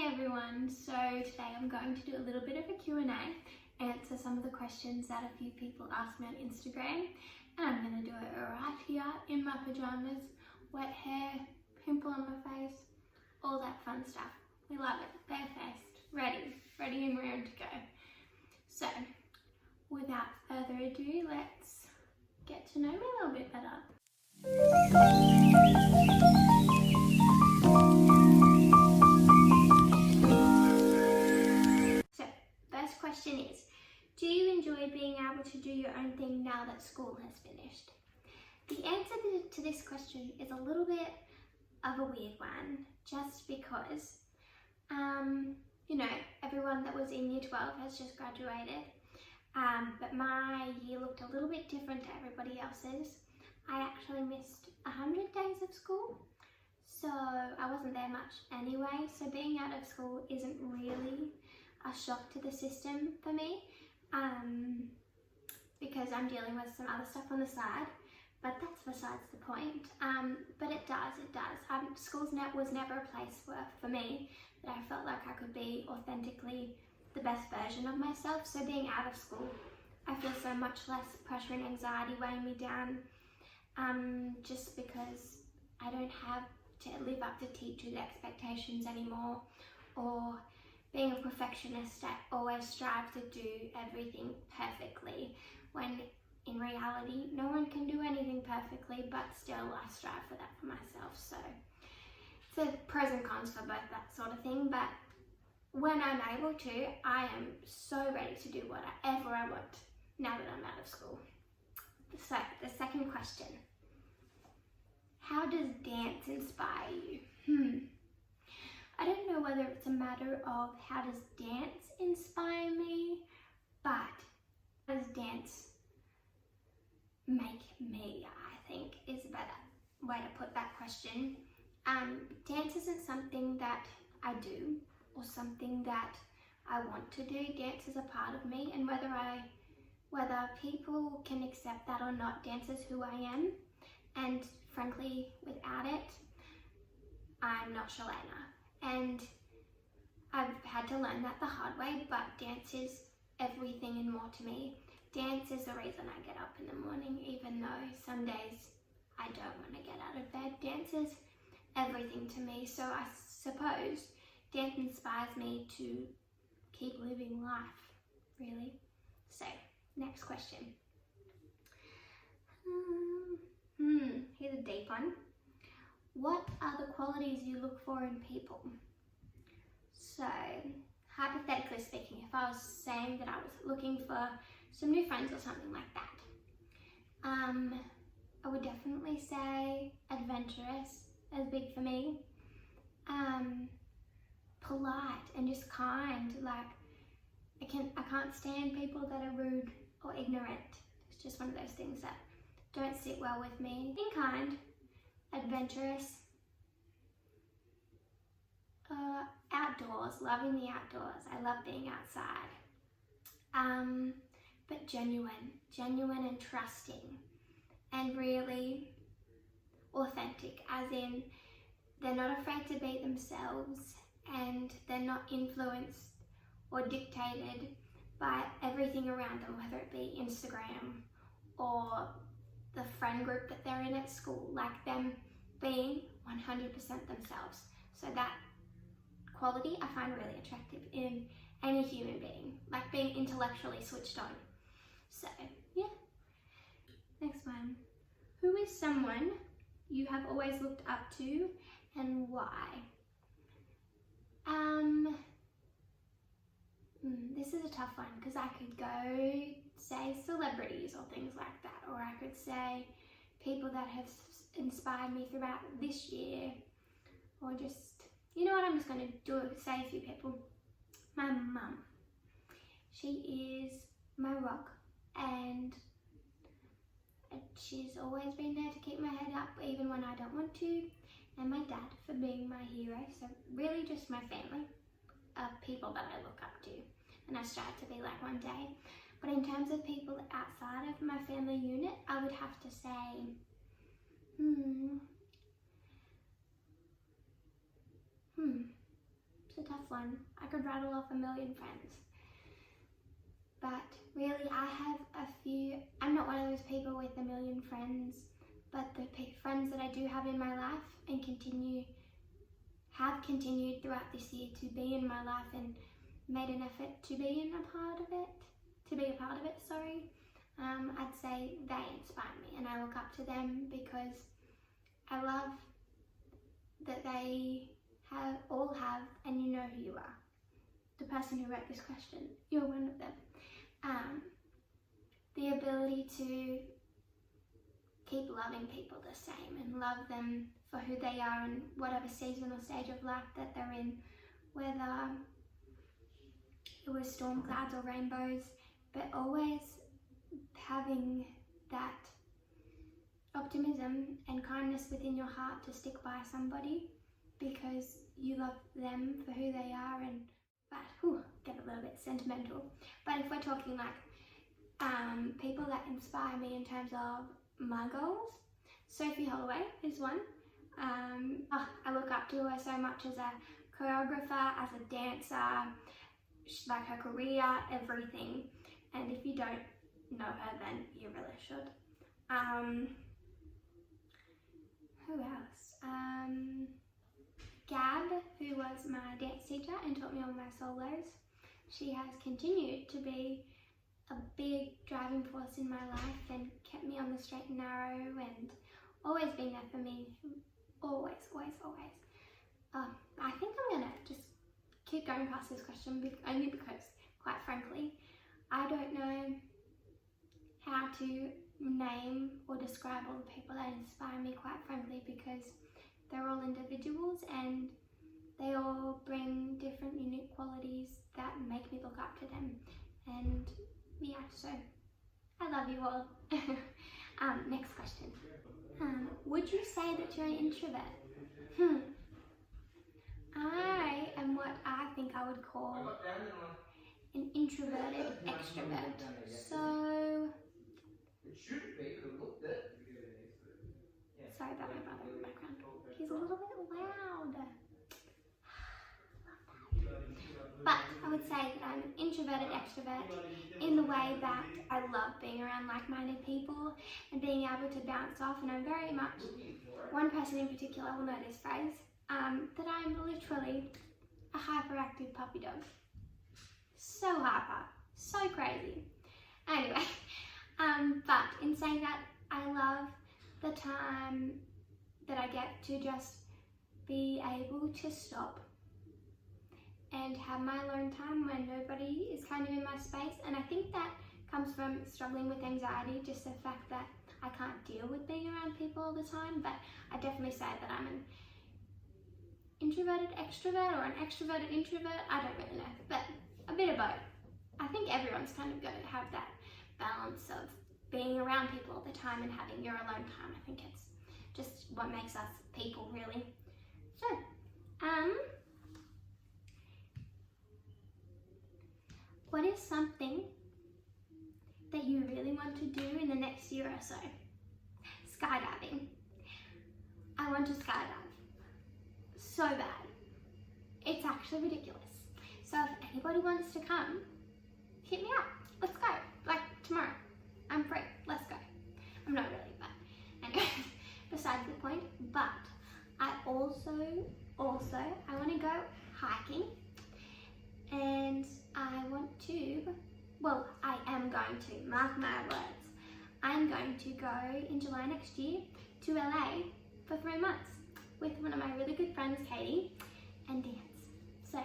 Hey everyone, so today I'm going to do a little bit of a Q&A, answer some of the questions that a few people asked me on Instagram, and I'm going to do it right here in my pyjamas, wet hair, pimple on my face, all that fun stuff. We love it, bare-faced, ready and raring to go. So, without further ado, let's get to know me a little bit better. So, first question is, do you enjoy being able to do your own thing now that school has finished? The answer to this question is a little bit of a weird one, just because, everyone that was in year 12 has just graduated, but my year looked a little bit different to everybody else's. I actually missed 100 days of school, so I wasn't there much anyway, so being out of school isn't really a shock to the system for me, because I'm dealing with some other stuff on the side, but that's besides the point. But it does. School was never a place for me that I felt like I could be authentically the best version of myself. So being out of school, I feel so much less pressure and anxiety weighing me down, just because I don't have to live up to teachers' expectations anymore, or being a perfectionist, I always strive to do everything perfectly, when in reality, no one can do anything perfectly, but still I strive for that for myself. So pros and cons for both that sort of thing, but when I'm able to, I am so ready to do whatever I want now that I'm out of school. So the second question, how does dance inspire you? I don't know whether it's a matter of how does dance inspire me, but how does dance make me, I think, is a better way to put that question. Dance isn't something that I do or something that I want to do. Dance is a part of me, and whether people can accept that or not, dance is who I am, and frankly, without it, I'm not Shalana. And I've had to learn that the hard way, but dance is everything and more to me. Dance is the reason I get up in the morning, even though some days I don't want to get out of bed. Dance is everything to me, so I suppose dance inspires me to keep living life, really. So, next question. Here's a deep one. What are the qualities you look for in people? So, hypothetically speaking, if I was saying that I was looking for some new friends or something like that, I would definitely say adventurous is big for me. Polite and just kind. Like, I can't stand people that are rude or ignorant. It's just one of those things that don't sit well with me. Being kind, adventurous, outdoors, loving the outdoors. I love being outside. But genuine and trusting, and really authentic, as in they're not afraid to be themselves, and they're not influenced or dictated by everything around them, whether it be Instagram or the friend group that they're in at school. Like them being 100% themselves. So that quality I find really attractive in any human being, like being intellectually switched on. So yeah. Next one. Who is someone you have always looked up to, and why? This is a tough one, because I could go say celebrities or things like that, or I could say people that have inspired me throughout this year, or just, you know what, I'm just going to say a few people. My mum. She is my rock, and she's always been there to keep my head up even when I don't want to, and my dad for being my hero. So really just my family of people that I look up to and I strive to be like one day. But in terms of people outside of my family unit, I would have to say, it's a tough one. I could rattle off a million friends. But really, I have a few. I'm not one of those people with a million friends, but the friends that I do have in my life and have continued throughout this year to be in my life and made an effort to be a part of it, I'd say they inspire me, and I look up to them because I love that they all have, and you know who you are. The person who wrote this question, you're one of them. The ability to keep loving people the same and love them for who they are in whatever season or stage of life that they're in, whether it was storm clouds or rainbows, but always having that optimism and kindness within your heart to stick by somebody because you love them for who they are. Get a little bit sentimental, but if we're talking like people that inspire me in terms of my goals, Sophie Holloway is one. I look up to her so much as a choreographer, as a dancer, like her career, everything. And if you don't know her, then you really should. Who else? Gab, who was my dance teacher and taught me all my solos. She has continued to be a big driving force in my life and kept me on the straight and narrow and always been there for me. Always, always, always. I think I'm gonna just keep going past this question only because, quite frankly, I don't know how to name or describe all the people that inspire me, quite frankly, because they're all individuals and they all bring different unique qualities that make me look up to them. And yeah, so I love you all. Next question. Would you say that you're an introvert? I am what I think I would call an introverted extrovert. So, sorry about my brother in the background. He's a little bit loud. But I would say that I'm an introverted extrovert in the way that I love being around like-minded people and being able to bounce off, and I'm very much, one person in particular will know this phrase, that I'm literally a hyperactive puppy dog. So hyper, so crazy. Anyway, but in saying that, I love the time that I get to just be able to stop and have my alone time when nobody is kind of in my space. And I think that comes from struggling with anxiety, just the fact that I can't deal with being around people all the time. But I definitely say that I'm an introverted extrovert or an extroverted introvert. I don't really know, but a bit of both. I think everyone's kind of got to have that balance of being around people all the time and having your alone time. I think it's just what makes us people, really. So, what is something that you really want to do in the next year or so? Skydiving. I want to skydive so bad. It's actually ridiculous. So if anybody wants to come, hit me up. Let's go. Like tomorrow. I'm free. Let's go. I'm not really, but anyway, besides the point. But I also I want to go hiking, and I want to, well, I am going to, mark my words, I'm going to go in July next year to LA for 3 months with one of my really good friends, Katie, and dance. So,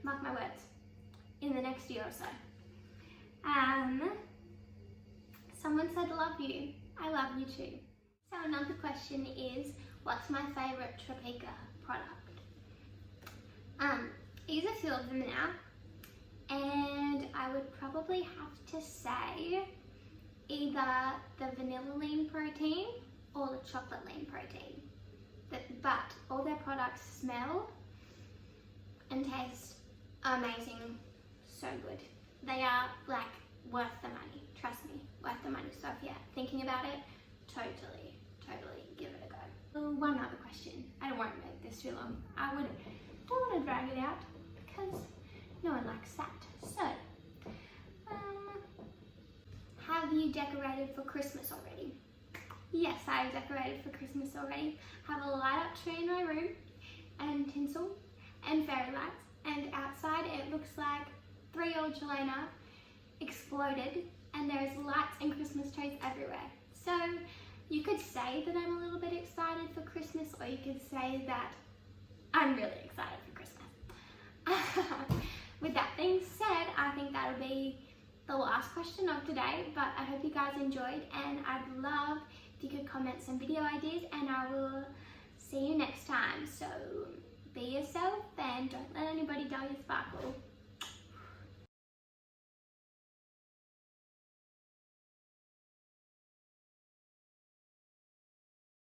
mark my words, in the next year or so. Someone said love you. I love you too. So another question is, what's my favourite Tropica product? I use a few of them now, and I would probably have to say either the vanilla lean protein or the chocolate lean protein. But all their products smell and taste amazing, so good. They are like worth the money, trust me, worth the money. So if you're thinking about it, totally give it a go. One other question. I don't want to make this too long. I don't want to drag it out because no one likes that. So, have you decorated for Christmas already? Yes, I have decorated for Christmas already. I have a light up tree in my room and tinsel and fairy lights, and outside it looks like 3-year-old Jelena exploded and there's lights and Christmas trees everywhere. So you could say that I'm a little bit excited for Christmas, or you could say that I'm really excited for Christmas. With that being said, I think that'll be the last question of today, but I hope you guys enjoyed, and I'd love if you could comment some video ideas, and I will see you next time. So be yourself and don't let anybody dull your sparkle.